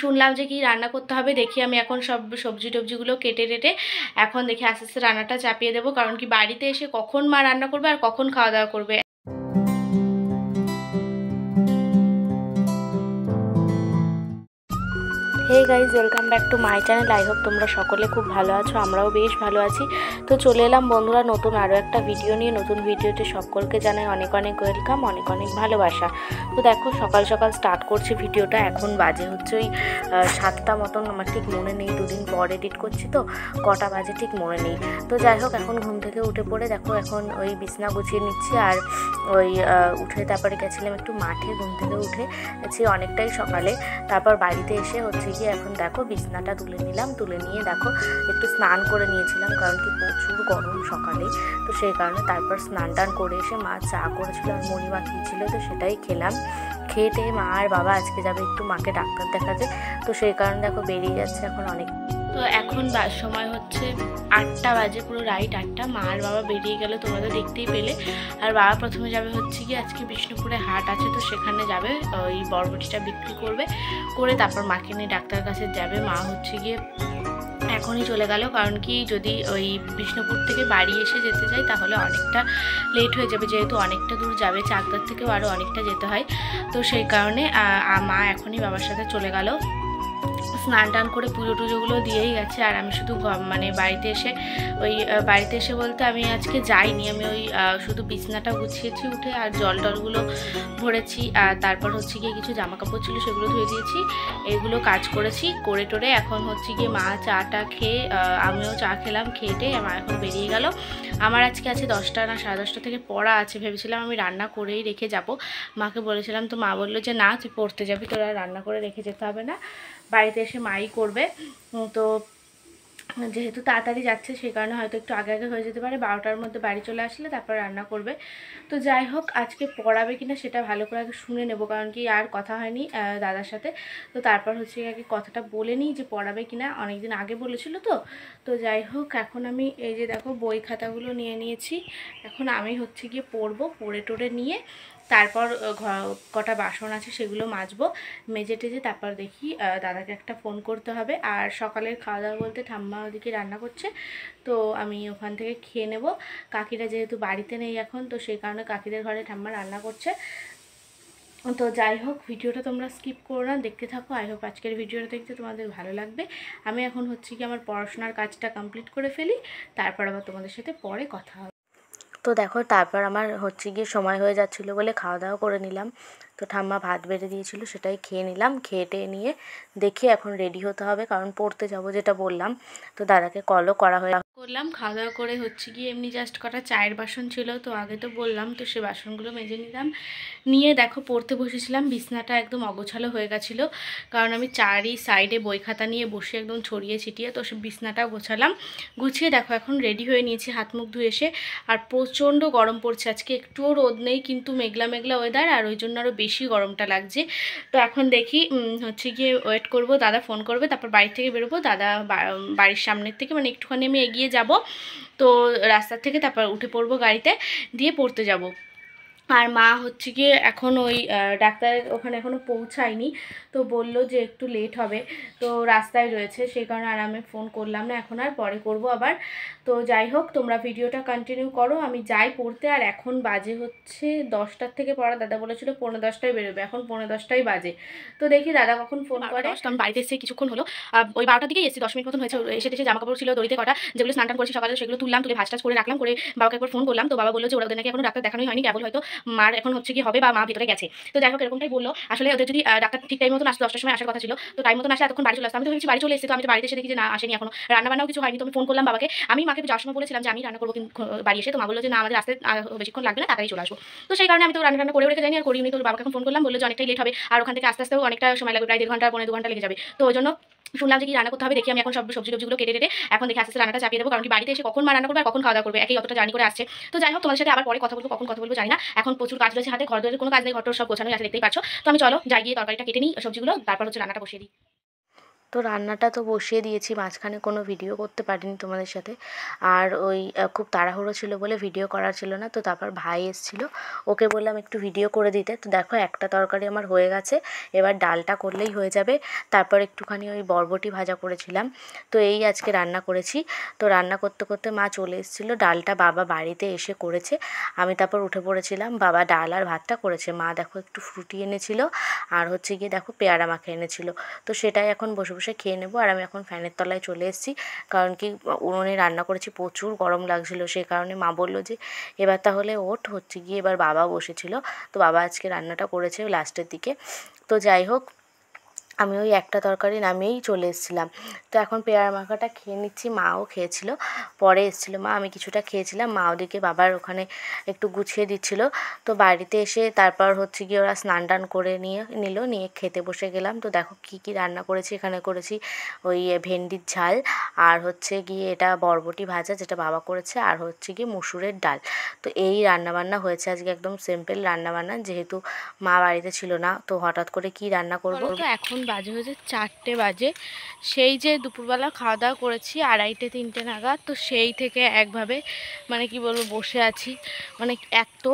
শুনলাম যে কি রান্না করতে হবে, দেখি আমি এখন সব সবজি টবজিগুলো কেটে টেটে এখন দেখি আস্তে আস্তে রান্নাটা চাপিয়ে দেবো, কারণ কি বাড়িতে এসে কখন মা রান্না করবে আর কখন খাওয়া দাওয়া করবে। Hey guys, welcome back to my channel. I hope তোমরা সকলে খুব ভালো আছো, আমরাও বেশ ভালো আছি। তো চলে এলাম বন্ধুরা নতুন আরও একটা ভিডিও নিয়ে। নতুন ভিডিওতে সকলকে জানাই অনেক অনেক ওয়েলকাম, অনেক অনেক ভালোবাসা। তো দেখো সকাল সকাল স্টার্ট করছি ভিডিওটা। এখন বাজে হচ্ছে ওই 7টা মতন, আমার ঠিক মনে নেই, দুদিন পর এডিট করছি তো কটা বাজে ঠিক মনে নেই। তো যাই হোক এখন ঘুম থেকে উঠে পড়ে দেখো এখন ওই বিছনা গুছিয়ে নিচ্ছি। আর ওই উঠে তারপরে গেছিলাম একটু মাঠে, ঘুম থেকে উঠে গেছি অনেকটাই সকালে। তারপর বাড়িতে এসে হচ্ছে কি এখন দেখো বিছনাটা তুলে নিলাম, তুলে নিয়ে দেখো একটু স্নান করে নিয়েছিলাম, কারণ কি প্রচুর গরম সকালে, তো সেই কারণে তারপর স্নান টান করে এসে মা চা করেছিল আর মুড়ি মাখিয়েছিল, তো সেটাই খেলাম। খেয়ে মা আর বাবা আজকে যাবে একটু মাকে ডাক্তার দেখাতে, তো সেই কারণে দেখো বেরিয়ে যাচ্ছে এখন অনেক। তো এখন সময় হচ্ছে 8টা বাজে, পুরো রাইট 8টা। মা আর বাবা বেরিয়ে গেল, তোমরা তো দেখতেই পেলে। আর বাবা প্রথমে যাবে হচ্ছে কি আজকে বিষ্ণুপুরে হাট আছে, তো সেখানে যাবে ওই বরবটিটা বিক্রি করবে, করে তারপর মাকে নিয়ে ডাক্তার কাছে যাবে। মা হচ্ছে গিয়ে এখনই চলে গেল, কারণ কি যদি ওই বিষ্ণুপুর থেকে বাড়ি এসে যেতে চাই তাহলে অনেকটা লেট হয়ে যাবে, যেহেতু অনেকটা দূর যাবে, চাকদার থেকেও আরও অনেকটা যেতে হয়। তো সেই কারণে মা এখনই বাবার সাথে চলে গেল। স্নান টান করে পুজো টুজোগুলো দিয়েই গেছে। আর আমি শুধু মানে বাড়িতে এসে বলতে আমি আজকে যাইনি, আমি ওই শুধু বিছনাটা গুছিয়েছি উঠে, আর জল টলগুলো ভরেছি, আর তারপর হচ্ছে গিয়ে কিছু জামা কাপড় ছিল সেগুলো ধুয়ে দিয়েছি, এগুলো কাজ করেছি করে টোরে। এখন হচ্ছে গিয়ে মা চাটা খেয়ে, আমিও চা খেলাম, খেয়ে মা এখন বেরিয়ে গেল। আমার আজকে আছে 10টা না 10:30 থেকে পড়া আছে, ভেবেছিলাম আমি রান্না করেই রেখে যাব, মাকে বলেছিলাম, তো মা বললো যে না তুই পড়তে যাবি, তোরা রান্না করে রেখে যেতে হবে না, বাড়িতে এসে মাই করবে। তো যেহেতু তাড়াতাড়ি যাচ্ছে সেই কারণে হয়তো একটু আগে আগে হয়ে যেতে পারে, 12টার মধ্যে বাড়ি চলে আসলে তারপর রান্না করবে। তো যাই হোক আজকে পড়াবে কিনা সেটা ভালো করে আগে শুনে নেব, কারণ কি আর কথা হয়নি দাদার সাথে। তো তারপর হচ্ছে আগে কথাটা বলে নিই যে পড়াবে কিনা, অনেকদিন আগে বলেছিল তো। তো যাই হোক এখন আমি এই যে দেখো বই খাতাগুলো নিয়ে নিয়েছি, এখন আমি হচ্ছে গিয়ে পড়বো, পড়ে টোড়ে নিয়ে তারপর কটা বাসন আছে সেগুলো মাজবো, মেজে টেজে তারপর দেখি দাদাকে একটা ফোন করতে হবে। আর সকালের খাওয়া দাওয়া বলতে ঠাম্মা ওদিকে রান্না করছে, তো আমি ওখান থেকে খেয়ে নেব। কাকিরা যেহেতু বাড়িতে নেই এখন, তো সেই কারণে কাকিদের ঘরে ঠাম্মা রান্না করছে। তো যাই হোক ভিডিওটা তোমরা স্কিপ করো না, দেখতে থাকো। আই হোপ আজকের ভিডিওটা দেখতে তোমাদের ভালো লাগবে। আমি এখন হচ্ছে কি আমার পড়াশোনার কাজটা কমপ্লিট করে ফেলি, তারপর আবার তোমাদের সাথে পরে কথা হবে। তো দেখো তারপর আমার হচ্ছে গিয়ে সময় হয়ে যাচ্ছিলো বলে খাওয়া দাওয়া করে নিলাম। তো ঠাম্মা ভাত বেড়ে দিয়েছিল, সেটাই খেয়ে নিলাম। খেয়ে নিয়ে দেখি এখন রেডি হতে হবে, কারণ পড়তে যাব যেটা বললাম। তো দাদাকে কলও করা হয়ে করলাম, খাওয়া দাওয়া করে হচ্ছে গিয়ে এমনি জাস্ট কটা চায়ের বাসন ছিল, তো আগে তো বললাম, তো সে বাসনগুলো মেজে নিলাম, নিয়ে দেখো পড়তে বসেছিলাম। বিছনাটা একদম অগোছালো হয়ে গেছিলো, কারণ আমি চারি সাইডে বই খাতা নিয়ে বসে একদম ছড়িয়ে ছিটিয়ে, তো সে বিছনাটাও গোছালাম। গুছিয়ে দেখো এখন রেডি হয়ে নিয়েছি, হাত মুখ ধুয়ে এসে। আর প্রচণ্ড গরম পড়ছে আজকে, একটুও রোদ নেই, কিন্তু মেঘলা মেঘলা ওয়েদার, আর ওই জন্য আরও বেশি গরমটা লাগছে। তো এখন দেখি হচ্ছে গিয়ে ওয়েট করব, দাদা ফোন করবে, তারপর বাড়ি থেকে বেরোবো। দাদা বাড়ির সামনের থেকে মানে একটুখানি আমি এগিয়ে যাব, তো রাস্তার থেকে তারপর উঠে পড়বো গাড়িতে, দিয়ে পড়তে যাব। আর মা হচ্ছে গিয়ে এখন ওই ডাক্তারের ওখানে এখনও পৌঁছায়নি, তো বলল যে একটু লেট হবে, তো রাস্তায় রয়েছে, সেই কারণে আর আমি ফোন করলাম না এখন, আর পরে করব আবার। তো যাই হোক তোমরা ভিডিওটা কন্টিনিউ করো, আমি যাই পড়তে। আর এখন বাজে হচ্ছে 10টার থেকে পড়া, দাদা বলেছিল 9:45টায় বেরোবে, এখন 9:45টাই বাজে। তো দেখি দাদা কখন ফোন করে। তো আমি বাড়িতে এসে কিছুক্ষণ হলো, ওই 12টার দিকেই এসেছি, 10 মিনিট মতন হয়েছে। এসে জামা কাপড় ছিল দড়িতে কটা, যেগুলো স্নান টান করেছি সকালে, সেগুলো তুললাম, তুলে ভাজ টাজ করে রাখলাম, করে বাবাকে একবার ফোন করলাম। তো বাবা বললো যে ওদের নাকি এখনো ডাক্তার দেখানোই হয়নি, কেবল হয়তো মার এখন হচ্ছে কি হবে, বা মা ভিতরে গেছে। তো যাই হোক এরকমটাই বললো। আসলে ওদের যদি ডাক্তার ঠিক টাইম মতন আসতো, 10টার সময় আসার কথা ছিল, তো টাইম মতন আসলে এতক্ষণ বাড়ি চলে আসতো। আমি তো ভেবেছি বাড়ি চলে এসেছি, তো আমি বাড়িতে এসে দেখি যে না আসেনি, এখনো রান্না বান্নাও কিছু হয়নি। তো আমি ফোন করলাম বাবাকে, আমি মাকে যাওয়ার সময় বলেছিলাম যে আমি রান্না করবো কিন্তু বাড়ি এসে, তো মা বললো যে না আমাদের আসতে বেশিক্ষণ লাগবে না, তাড়াতাড়ি চলে আসবো। তো সেই কারণে আমি তো রান্না করে রেখে যাইনি আর করিনি। তো বাবাকে এখন ফোন করলাম, বললো যে অনেকটাই লেট হবে, আর ওখান থেকে আস্তে আস্তেও অনেকটা সময় লাগবে, প্রায় 1.5 ঘন্টা 1.5 ঘন্টা লেগে যাবে। তো ওই জন্য শুনলাম যে কি রান্না করতে হবে, দেখি আমি এখন সব সবজি টবজিগুলো কেটে এখন দেখি আস্তে আস্তে রান্নাটা চাপিয়ে দেবো, কারণ কি বাড়িতে এসে কখন মা রান্না করবে আর কখন খাওয়া দাওয়া করবে, একই অতটা জার্নি করে আসছে। তো যাই হোক তোমাদের সাথে আবার পরে কথা বলবো, কখন কথা বলবো জানি না, এখন প্রচুর কাজ রয়েছে হাতে, ঘর দরের কোনো কাজ নেই, ঘরটা সব গোছানোই আছে দেখতেই পাচ্ছ। তো আমি চলো যাই গিয়ে তরকারিটা কেটে নিই সবজিগুলো, তারপর হচ্ছে রান্নাটা বসিয়ে দিই। তো রান্নাটা তো বসিয়ে দিয়েছি, মাঝখানে কোনো ভিডিও করতে পারিনি তোমাদের সাথে। আর ওই খুব তাড়াহুড়ো ছিল বলে ভিডিও করার ছিল না। তো তারপর ভাই এসেছিলো, ওকে বললাম একটু ভিডিও করে দিতে। তো দেখো একটা তরকারি আমার হয়ে গেছে, এবার ডালটা করলেই হয়ে যাবে। তারপর একটুখানি ওই বরবটি ভাজা করেছিলাম। তো এই আজকে রান্না করেছি। তো রান্না করতে করতে মা চলে এসেছিলো, ডালটা বাবা বাড়িতে এসে করেছে। আমি তারপর উঠে পড়েছিলাম, বাবা ডাল আর ভাতটা করেছে। মা দেখো একটু ফ্রুটি এনেছিল, আর হচ্ছে গিয়ে দেখো পেয়ারা মাখা এনেছিল। তো সেটাই এখন বসে বসে খেয়ে নেবো। আর আমি এখন ফ্যানের তলায় চলে এসেছি, কারণ কি উনুনে রান্না করেছি, প্রচুর গরম লাগছিলো। সেই কারণে মা বললো যে এবার তাহলে ওঠ, হচ্ছে গিয়ে এবার বাবা বসেছিল। তো বাবা আজকে রান্নাটা করেছে লাস্টের দিকে। তো যাই হোক, আমি ওই একটা তরকারি নামিয়েই চলে এসেছিলাম। তো এখন পেয়ারা মাখাটা খেয়ে নিচ্ছি, মাও খেয়েছিল, পরে এসেছিলো মা, আমি কিছুটা খেয়েছিলাম, মা ওদিকে বাবার ওখানে একটু গুছিয়ে দিচ্ছিলো। তো বাড়িতে এসে তারপর হচ্ছে গিয়ে ওরা স্নান টান করে নিয়ে খেতে বসে গেলাম। তো দেখো কী কী রান্না করেছি, এখানে করেছি ওই ভেন্ডির ঝাল, আর হচ্ছে গিয়ে এটা বরবটি ভাজা যেটা বাবা করেছে, আর হচ্ছে গিয়ে মুসুরের ডাল। তো এই রান্নাবান্না হয়েছে আজকে, একদম সিম্পল রান্নাবান্না, যেহেতু মা বাড়িতে ছিল না। তো হঠাৎ করে কি রান্না করবো। তো এখন বাজে হয়েছে 4টে বাজে। সেই যে দুপুরবেলা খাওয়া দাওয়া করেছি 2:30-3টে নাগাদ, তো সেই থেকে একভাবে মানে কি বলবো বসে আছি। মানে এত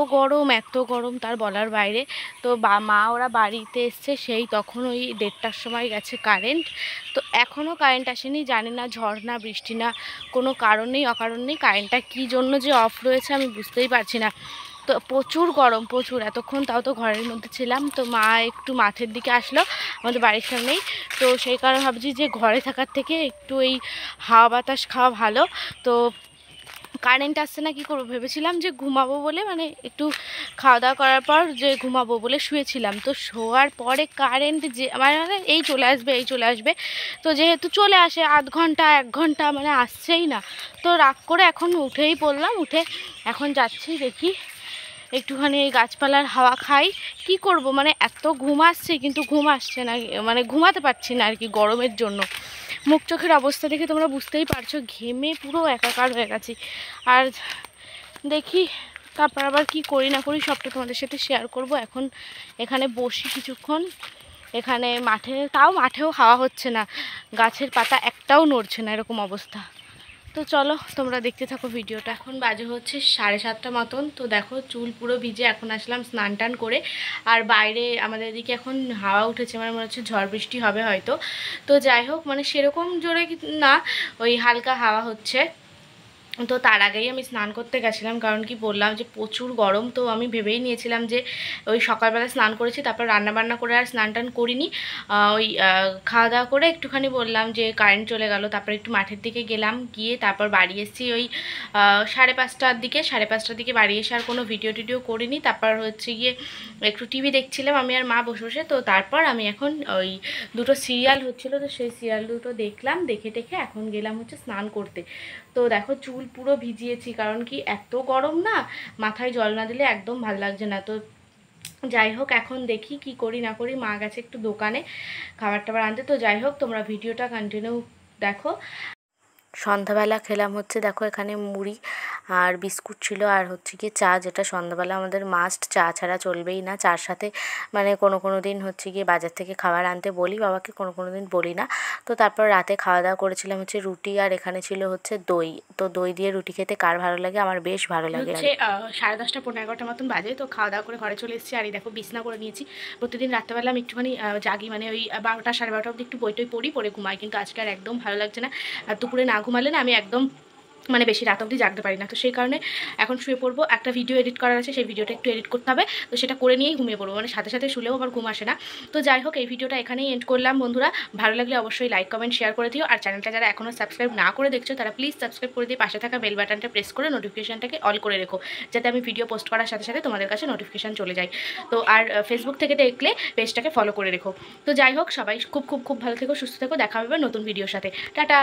গরম তার বলার বাইরে। তো মা ওরা বাড়িতে এসছে সেই তখন ওই 1:30টার সময় গেছে কারেন্ট। তো এখনও কারেন্ট আসেনি, জানি না ঝড় না বৃষ্টি না কোনো কারণ নেই অকারণ নেই, কারেন্টটা কী জন্য যে অফ রয়েছে আমি বুঝতেই পারছি না। তো প্রচুর গরম, প্রচুর। এতক্ষণ তাও তো ঘরের মধ্যে ছিলাম। তো মা একটু মাঠের দিকে আসলো আমাদের বাড়ির সামনেই। তো সেই কারণে ভাবছি যে ঘরে থাকার থেকে একটু এই হাওয়া বাতাস খাওয়া ভালো। তো কারেন্ট আসছে না, কী করবো, ভেবেছিলাম যে ঘুমাবো বলে, মানে একটু খাওয়া দাওয়া করার পর যে ঘুমাবো বলে শুয়েছিলাম। তো শোয়ার পরে কারেন্ট যে মানে এই চলে আসবে। তো যেহেতু চলে আসে আধ ঘন্টা 1 ঘন্টা মানে আসছেই না। তো রাগ করে এখন উঠেই পড়লাম, উঠে এখন যাচ্ছি দেখি একটুখানি এই গাছপালার হাওয়া খাই। কি করব, মানে এত ঘুম আসছে কিন্তু ঘুম আসছে না, মানে ঘুমাতে পারছি না আর কি গরমের জন্য। মুখ চোখের অবস্থা দেখে তোমরা বুঝতেই পারছো, ঘেমে পুরো একাকার হয়ে গেছি। আর দেখি তারপর আবার কি করি না করি সবটা তোমাদের সাথে শেয়ার করব। এখন এখানে বসি কিছুক্ষণ, এখানে মাঠেও হাওয়া হচ্ছে না, গাছের পাতা একটাও নড়ছে না, এরকম অবস্থা। তো চলো তোমরা দেখতে থাকো ভিডিওটা। এখন বাজে হচ্ছে 7:30 মতন। তো দেখো চুল পুরো ভিজে এখন আসলাম স্নান টান করে। আর বাইরে আমাদের এদিকে এখন হাওয়া উঠেছে, মানে মনে হচ্ছে ঝড় বৃষ্টি হবে হয়তো। তো যাই হোক, মানে সেরকম জোরে না, ওই হালকা হাওয়া হচ্ছে। তো তার আগেই আমি স্নান করতে গেছিলাম, কারণ কি বললাম যে প্রচুর গরম। তো আমি ভেবেই নিয়েছিলাম যে ওই সকালবেলা স্নান করেছি, তারপর রান্নাবান্না করে আর স্নান টান করিনি। ওই খাওয়া দাওয়া করে একটুখানি বললাম যে কারেন্ট চলে গেল, তারপর একটু মাঠের দিকে গেলাম, গিয়ে তারপর বাড়ি এসেছি ওই 5:30টার দিকে বাড়ি এসে আর কোনো ভিডিও করিনি। তারপর হচ্ছে গিয়ে একটু টিভি দেখছিলাম আমি আর মা বসে বসে। তো তারপর আমি এখন ওই দুটো সিরিয়াল হচ্ছিলো, তো সেই সিরিয়াল দুটো দেখলাম, দেখে এখন গেলাম হচ্ছে স্নান করতে। তো দেখো চুল পুরো ভিজিয়েছি, কারণ কি এত গরম না, মাথায় জল না দিলে একদম ভাল লাগছে না। তো যাই হোক, এখন দেখি কি করি না করি, মা গেছে একটু দোকানে খাবার টাবার আনতে। তো যাই হোক তোমরা ভিডিওটা কন্টিনিউ দেখো। সন্ধ্যাবেলা খেলাম হচ্ছে দেখো এখানে মুড়ি আর বিস্কুট ছিল, আর হচ্ছে কি চা, যেটা সন্ধ্যাবেলা আমাদের মাস্ট, চা ছাড়া চলবেই না। চার সাথে মানে কোনো দিন হচ্ছে গিয়ে বাজার থেকে খাবার আনতে বলি বাবাকে, কোনো দিন বলি না। তো তারপর রাতে খাওয়া দাওয়া করেছিলাম হচ্ছে রুটি, আর এখানে ছিল হচ্ছে দই। তো দই দিয়ে রুটি খেতে কার ভালো লাগে, আমার বেশ ভালো লাগে। হচ্ছে 10:30 পৌনে 11টার মতন বাজে। তো খাওয়া দাওয়া করে ঘরে চলে এসেছি, আর এই দেখো বিছনা করে নিয়েছি। প্রতিদিন রাত্রেবেলা আমি একটুখানি জাগি, মানে ওই 12টা 12:30 অবধি একটু বই টই পড়ে ঘুমাই, কিন্তু আজকে আর একদম ভালো লাগছে না। আর দুপুরে না ঘুমালে না আমি একদম মানে বেশি রাত অবধি জাগতে পারি না। তো সেই কারণে এখন শুয়ে পড়বো। একটা ভিডিও এডিট করার আছে, সেই ভিডিওটা একটু এডিট করতে হবে, তো সেটা করে নিয়েই ঘুমিয়ে পড়বো, মানে সাথে শুলেও আবার ঘুম আসে না। তো যাই হোক, এই ভিডিওটা এখানেই এন্ড করলাম বন্ধুরা। ভালো লাগলে অবশ্যই লাইক কমেন্ট শেয়ার করে দিও। আর চ্যানেলটা যারা এখনও সাবস্ক্রাইব না করে দেখছো তারা প্লিজ সাবস্ক্রাইব করে দিয়ে পাশে থাকা বেল বাটনটা প্রেস করে নোটিফিকেশানটাকে অল করে রেখো, যাতে আমি ভিডিও পোস্ট করার সাথে সাথে তোমাদের কাছে নোটিফিকেশান চলে যায়। তো আর ফেসবুক থেকে দেখলে পেজটাকে ফলো করে রেখো। তো যাই হোক, সবাই খুব ভালো থেকো, সুস্থ থেকো, দেখা হবে নতুন ভিডিওর সাথে। টাটা।